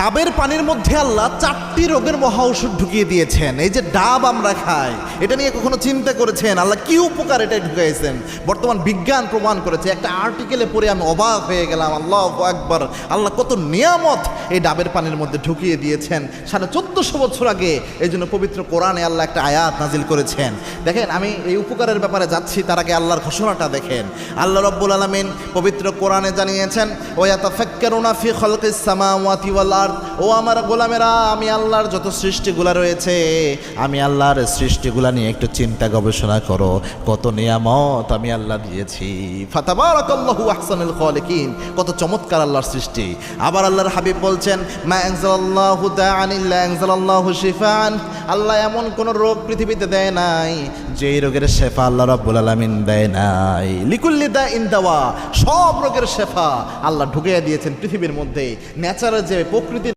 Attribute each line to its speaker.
Speaker 1: ডাবের পানির মধ্যে আল্লাহ 4টি রোগের মহা ওষুধ ঢুকিয়ে দিয়েছেন। এই যে ডাব আমরা খাই, এটা নিয়ে কখনো চিন্তা করেছেন আল্লাহ কি উপকার এটাই ঢুকাইছেন? বর্তমান বিজ্ঞান প্রমাণ করেছে। একটা আর্টিকেলে পড়ে আমি অবাক হয়ে গেলাম, আল্লাহু আকবার, আল্লাহ কত নিয়ামত এই ডাবের পানির মধ্যে ঢুকিয়ে দিয়েছেন 1450 বছর আগে। এই জন্য পবিত্র কোরআনে আল্লাহ একটা আয়াত নাজিল করেছেন। দেখেন, আমি এই উপকারের ব্যাপারে যাচ্ছি তার আগে আল্লাহর ঘোষণাটা দেখেন। আল্লাহ রাব্বুল আলামিন পবিত্র কোরআনে জানিয়েছেন, ওয়া ইয়াতাফাক্কারুনা ফি খালকিস সামাওয়াতি ওয়াল আরদ। ও আমার গোলামেরা, আমি আল্লাহর যত সৃষ্টিগুলা রয়েছে, আমি আল্লাহর সৃষ্টিগুলা নিয়ে একটু চিন্তা গবেষণা করো, কত নিয়ামত আমি আল্লাহ দিয়েছি। ফাতাবারাকাল্লাহু আহসানুল খালিকিন, কত চমৎকার আল্লাহর সৃষ্টি। আবার আল্লাহর হাবিব বলছেন, মা আনজালাল্লাহু দাআন ইল্লা আনজালাল্লাহু শিফাআন। আল্লাহ এমন কোন রোগ পৃথিবীতে দেয় নাই যে রোগের শেফা আল্লাহ রাব্বুল আলামিন দেয় নাই। লিকুল্লি দাইন দাওয়া, সব রোগের শেফা আল্লাহ ঢুকিয়ে দিয়েছেন পৃথিবীর মধ্যে। ন্যাচারাল যে প্রকৃতি